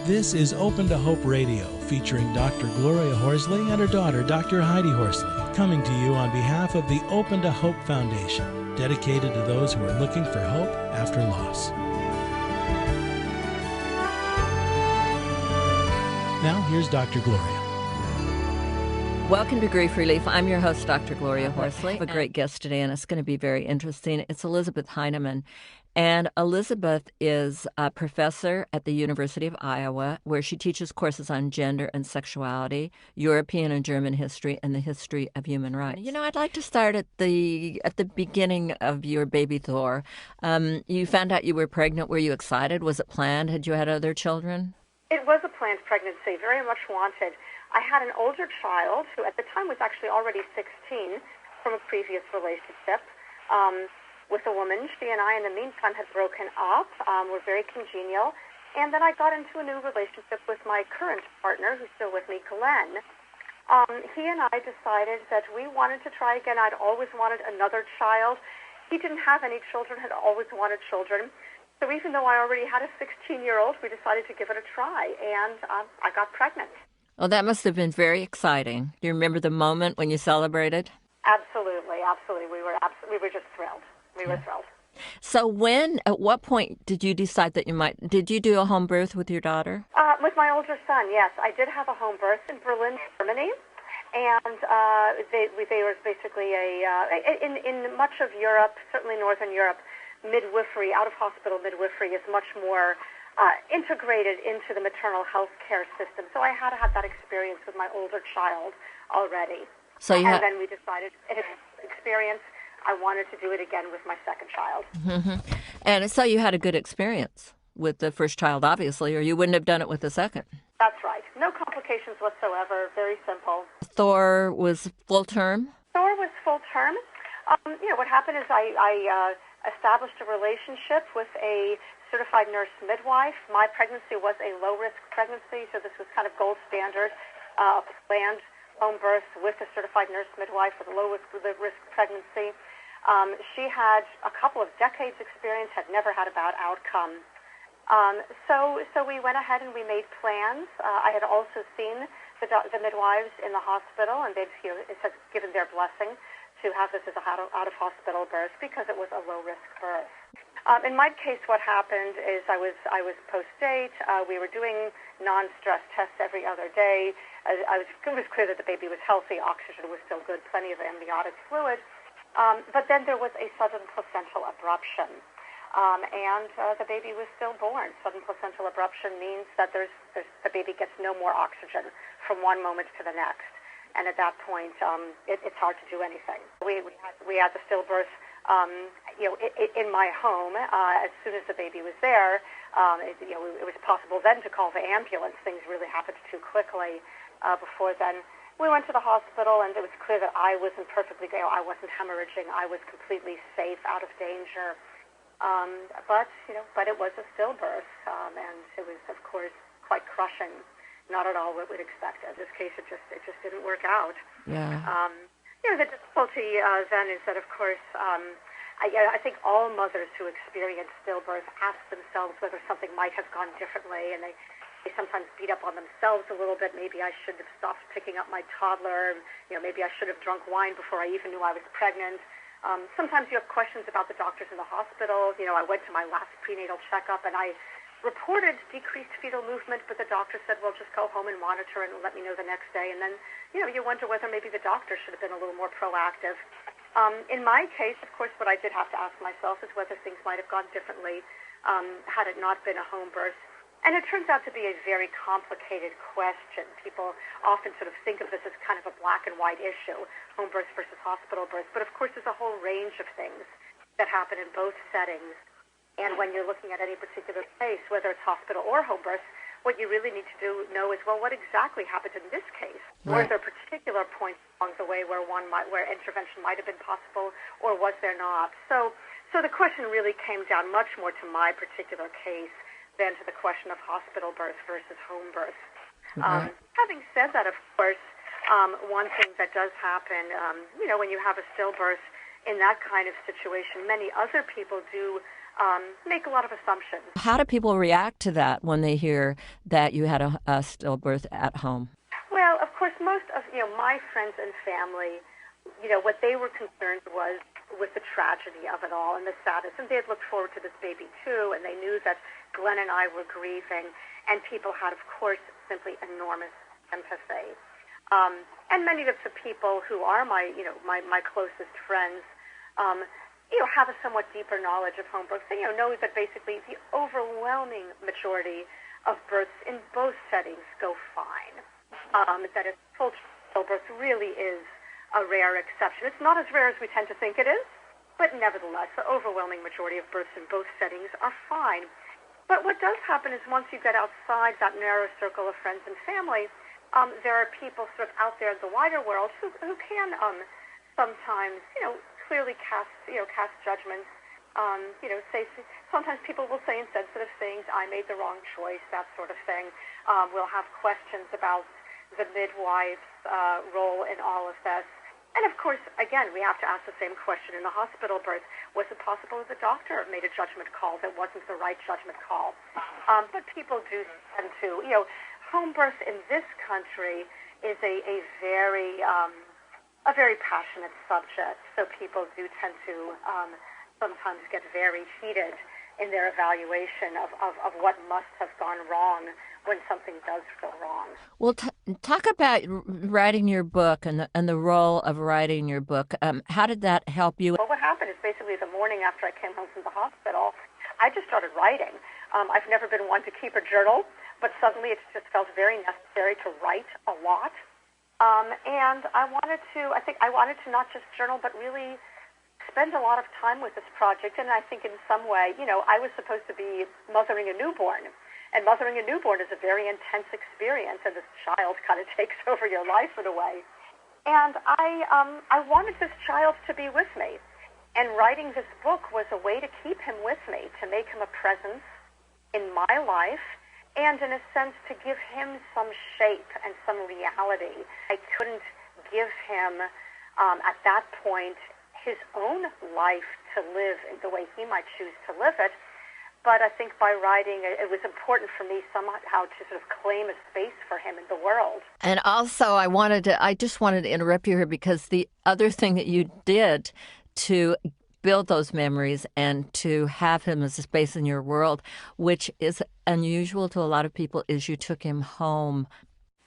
This is Open to Hope Radio, featuring Dr. Gloria Horsley and her daughter, Dr. Heidi Horsley, coming to you on behalf of the Open to Hope Foundation, dedicated to those who are looking for hope after loss. Now, here's Dr. Gloria. Welcome to Grief Relief. I'm your host, Dr. Gloria Horsley. I have a great guest today, and it's going to be very interesting. It's Elizabeth Heineman. And Elizabeth is a professor at the University of Iowa, where she teaches courses on gender and sexuality, European and German history, and the history of human rights. You know, I'd like to start at the beginning of your baby Thor. You found out you were pregnant. Were you excited? Was it planned? Had you had other children? It was a planned pregnancy, very much wanted. I had an older child who at the time was actually already 16 from a previous relationship. With a woman. She and I, in the meantime, had broken up, were very congenial, and then I got into a new relationship with my current partner, who's still with me, Glenn. He and I decided that we wanted to try again. I'd always wanted another child. He didn't have any children, had always wanted children. So even though I already had a 16-year-old, we decided to give it a try, and I got pregnant. Well, that must have been very exciting. Do you remember the moment when you celebrated? Absolutely, absolutely. We were just thrilled. We were thrilled. So at what point did you decide that did you do a home birth with your daughter? With my older son, yes. I did have a home birth in Berlin, Germany. And they were basically in much of Europe, certainly Northern Europe, midwifery, out-of-hospital midwifery is much more integrated into the maternal health care system. So I had had that experience with my older child already. Then we decided in experience, I wanted to do it again with my second child. Mm-hmm. And so you had a good experience with the first child, obviously, or you wouldn't have done it with the second. That's right. No complications whatsoever. Very simple. Thor was full term? Thor was full term. What happened is I established a relationship with a certified nurse midwife. My pregnancy was a low-risk pregnancy, so this was kind of gold standard, planned home birth with a certified nurse midwife with a low-risk pregnancy. She had a couple of decades experience, had never had a bad outcome. So we went ahead and we made plans. I had also seen the midwives in the hospital, and they'd given their blessing to have this as a out-of-hospital birth because it was a low-risk birth. In my case, what happened is I was post-date. We were doing non-stress tests every other day. It was clear that the baby was healthy. Oxygen was still good, plenty of amniotic fluid. But then there was a sudden placental abruption, and the baby was stillborn. Sudden placental abruption means that the baby gets no more oxygen from one moment to the next. And at that point, it's hard to do anything. We had the stillbirth, in my home. As soon as the baby was there, it was possible then to call the ambulance. Things really happened too quickly. Before then, we went to the hospital, and it was clear that I wasn't I wasn't hemorrhaging. I was completely safe, out of danger. But it was a stillbirth, and it was, of course, quite crushing. Not at all what we'd expect. In this case, it just didn't work out. Yeah. The difficulty then is that, of course, I think all mothers who experience stillbirth ask themselves whether something might have gone differently, and they sometimes beat up on themselves a little bit. Maybe I should have stopped picking up my toddler. Maybe I should have drunk wine before I even knew I was pregnant. Sometimes you have questions about the doctors in the hospital. I went to my last prenatal checkup, and I reported decreased fetal movement, but the doctor said, well, just go home and monitor and let me know the next day. And then, you wonder whether maybe the doctor should have been a little more proactive. In my case, of course, what I did have to ask myself is whether things might have gone differently had it not been a home birth. And it turns out to be a very complicated question. People often sort of think of this as kind of a black and white issue, home birth versus hospital birth. But, of course, there's a whole range of things that happen in both settings. And when you're looking at any particular case, whether it's hospital or home birth, what you really need to know is, well, what exactly happened in this case? Right. Were there particular points along the way where intervention might have been possible, or was there not? So the question really came down much more to my particular case than to the question of hospital birth versus home birth. Mm-hmm. Having said that, of course, one thing that does happen, when you have a stillbirth in that kind of situation, many other people do make a lot of assumptions. How do people react to that when they hear that you had a stillbirth at home? Well, of course, most of my friends and family, what they were concerned was with the tragedy of it all and the sadness, and they had looked forward to this baby too, and they knew that Glenn and I were grieving, and people had, of course, simply enormous empathy. And many of the people who are my closest friends, have a somewhat deeper knowledge of home births. They know that basically the overwhelming majority of births in both settings go fine. That a full stillbirth really is a rare exception. It's not as rare as we tend to think it is, but nevertheless, the overwhelming majority of births in both settings are fine. But what does happen is once you get outside that narrow circle of friends and family, there are people sort of out there in the wider world who can sometimes, clearly cast judgments. Sometimes people will say insensitive things. I made the wrong choice, that sort of thing. We'll have questions about the midwife's role in all of this. And of course, again, we have to ask the same question in a hospital birth. Was it possible that the doctor made a judgment call that wasn't the right judgment call? But people do tend to, home birth in this country is a very passionate subject. So people do tend to sometimes get very heated in their evaluation of what must have gone wrong when something does go wrong. Well, talk about writing your book and the role of writing your book. How did that help you? Well, what happened is basically the morning after I came home from the hospital, I just started writing. I've never been one to keep a journal, but suddenly it just felt very necessary to write a lot. And I wanted to not just journal, but really spend a lot of time with this project. And I think in some way, I was supposed to be mothering a newborn. And mothering a newborn is a very intense experience, and this child kind of takes over your life in a way. And I wanted this child to be with me. And writing this book was a way to keep him with me, to make him a presence in my life, and in a sense to give him some shape and some reality. I couldn't give him, at that point, his own life to live in the way he might choose to live it. But I think by writing, it was important for me somehow to sort of claim a space for him in the world. And also, I just wanted to interrupt you here because the other thing that you did to build those memories and to have him as a space in your world, which is unusual to a lot of people, is you took him home.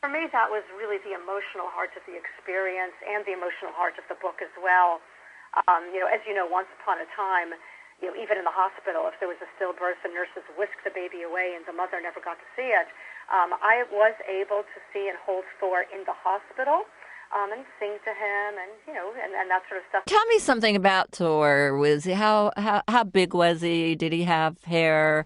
For me, that was really the emotional heart of the experience and the emotional heart of the book as well. As you know, once upon a time, even in the hospital, if there was a stillbirth, the nurses whisked the baby away and the mother never got to see it. I was able to see and hold Thor in the hospital and sing to him and that sort of stuff. Tell me something about Thor. How big was he? Did he have hair?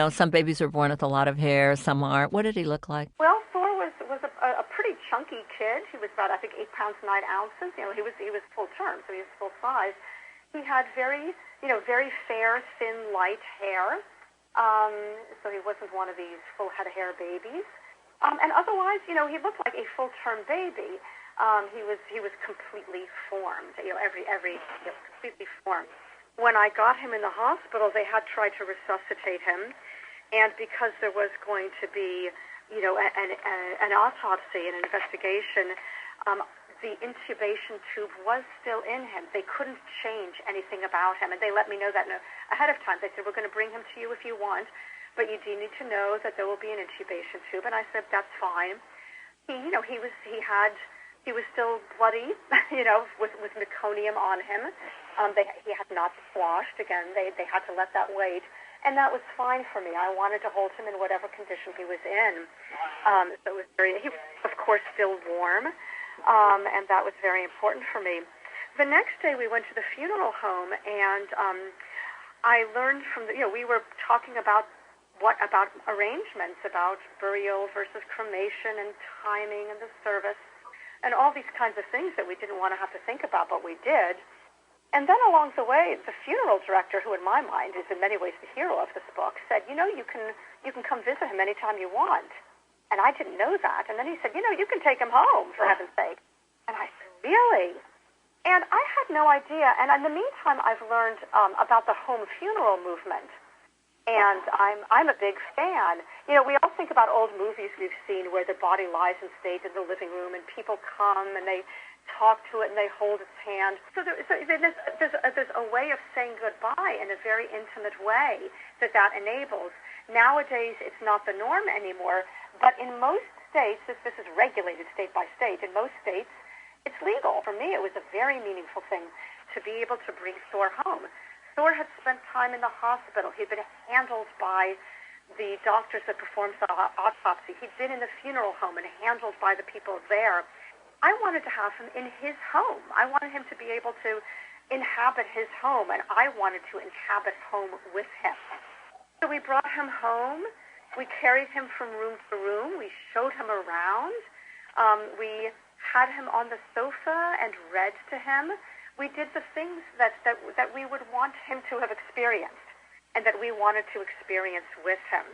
Some babies are born with a lot of hair, some aren't. What did he look like? Well, Thor was a pretty chunky kid. He was about, I think, 8 pounds 9 ounces. He was full term, so he was full size. He had very fair, thin, light hair. So he wasn't one of these full head of hair babies. And otherwise, he looked like a full-term baby. He was completely formed. Completely formed. When I got him in the hospital, they had tried to resuscitate him, and because there was going to be, an autopsy, an investigation. The intubation tube was still in him. They couldn't change anything about him, and they let me know that ahead of time. They said, we're going to bring him to you if you want, but you do need to know that there will be an intubation tube. And I said, that's fine. He was still bloody, with meconium on him. He had not squashed. Again, they had to let that wait, and that was fine for me. I wanted to hold him in whatever condition he was in. So it was he was, of course, still warm. And that was very important for me. The next day we went to the funeral home, and I learned from we were talking about arrangements, about burial versus cremation and timing and the service and all these kinds of things that we didn't want to have to think about, but we did. And then along the way, the funeral director, who in my mind is in many ways the hero of this book, said, you can come visit him anytime you want. And I didn't know that. And then he said, you can take him home, for heaven's sake. And I said, really? And I had no idea. And in the meantime, I've learned about the home funeral movement. And I'm a big fan. You know, we all think about old movies we've seen where the body lies in state in the living room and people come and they talk to it and they hold its hand. So there's a way of saying goodbye in a very intimate way that enables. Nowadays, it's not the norm anymore, but in most states, this is regulated state by state. In most states, it's legal. For me, it was a very meaningful thing to be able to bring Thor home. Thor had spent time in the hospital. He'd been handled by the doctors that performed the autopsy. He'd been in the funeral home and handled by the people there. I wanted to have him in his home. I wanted him to be able to inhabit his home, and I wanted to inhabit home with him. So we brought him home. We carried him from room to room. We showed him around. We had him on the sofa and read to him. We did the things that we would want him to have experienced and that we wanted to experience with him.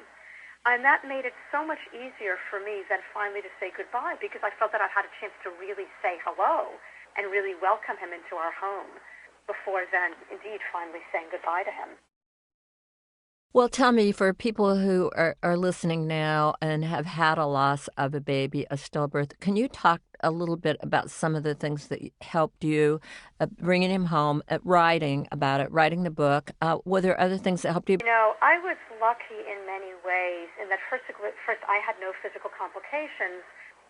And that made it so much easier for me then finally to say goodbye, because I felt that I had a chance to really say hello and really welcome him into our home before then indeed finally saying goodbye to him. Well, tell me, for people who are listening now and have had a loss of a baby, a stillbirth, can you talk a little bit about some of the things that helped you bringing him home, writing about it, writing the book? Were there other things that helped you? You know, I was lucky in many ways in that first I had no physical complications,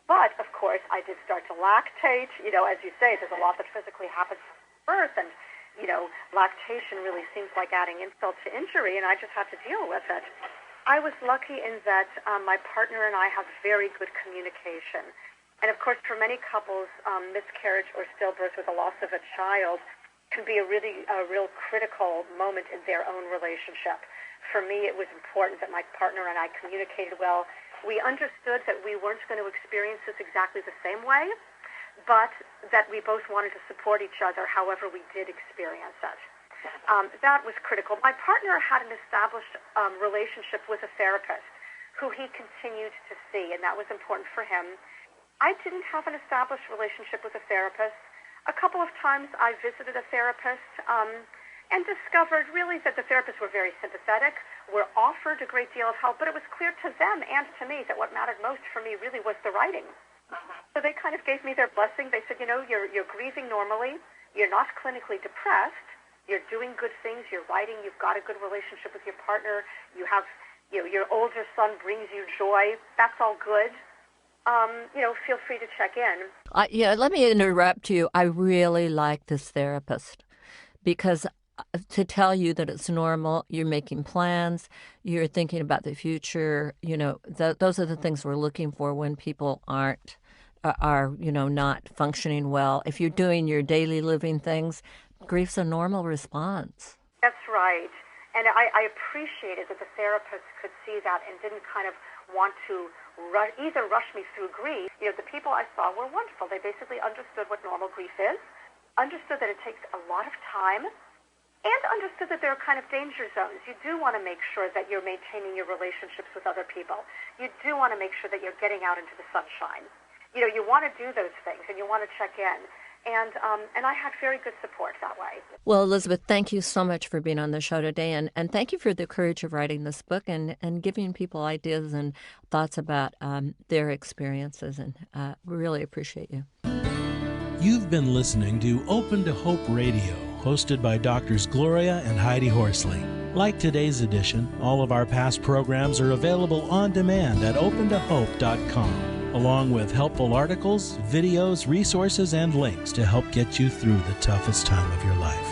but of course I did start to lactate. You know, as you say, there's a lot that physically happens at birth, and you know, lactation really seems like adding insult to injury, and I just had to deal with it. I was lucky in that my partner and I have very good communication. And of course, for many couples, miscarriage or stillbirth with the loss of a child can be a real critical moment in their own relationship. For me, it was important that my partner and I communicated well. We understood that we weren't going to experience this exactly the same way, but that we both wanted to support each other however we did experience it. That was critical. My partner had an established relationship with a therapist who he continued to see, and that was important for him. I didn't have an established relationship with a therapist. A couple of times I visited a therapist and discovered really that the therapists were very sympathetic, were offered a great deal of help, but it was clear to them and to me that what mattered most for me really was the writing. So they kind of gave me their blessing. They said, you know, you're grieving normally. You're not clinically depressed. You're doing good things. You're writing. You've got a good relationship with your partner. You have, you know, your older son brings you joy. That's all good. You know, feel free to check in. Yeah, let me interrupt you. I really like this therapist because to tell you that it's normal, you're making plans, you're thinking about the future, you know, those are the things we're looking for when people are, you know, not functioning well. If you're doing your daily living things, grief's a normal response. That's right. And I appreciated that the therapist could see that and didn't kind of want to rush me through grief. You know, the people I saw were wonderful. They basically understood what normal grief is, understood that it takes a lot of time, and understood that there are kind of danger zones. You do want to make sure that you're maintaining your relationships with other people. You do want to make sure that you're getting out into the sunshine. You know, you want to do those things, and you want to check in. And I had very good support that way. Well, Elizabeth, thank you so much for being on the show today, and thank you for the courage of writing this book and giving people ideas and thoughts about their experiences, and we really appreciate you. You've been listening to Open to Hope Radio, hosted by Drs. Gloria and Heidi Horsley. Like today's edition, all of our past programs are available on demand at opentohope.com. along with helpful articles, videos, resources, and links to help get you through the toughest time of your life.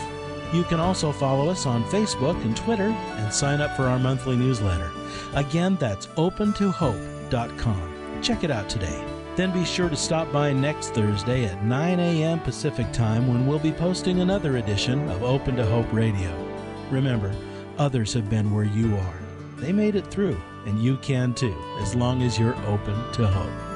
You can also follow us on Facebook and Twitter and sign up for our monthly newsletter. Again, that's opentohope.com. Check it out today. Then be sure to stop by next Thursday at 9 a.m. Pacific Time when we'll be posting another edition of Open to Hope Radio. Remember, others have been where you are. They made it through, and you can too, as long as you're open to hope.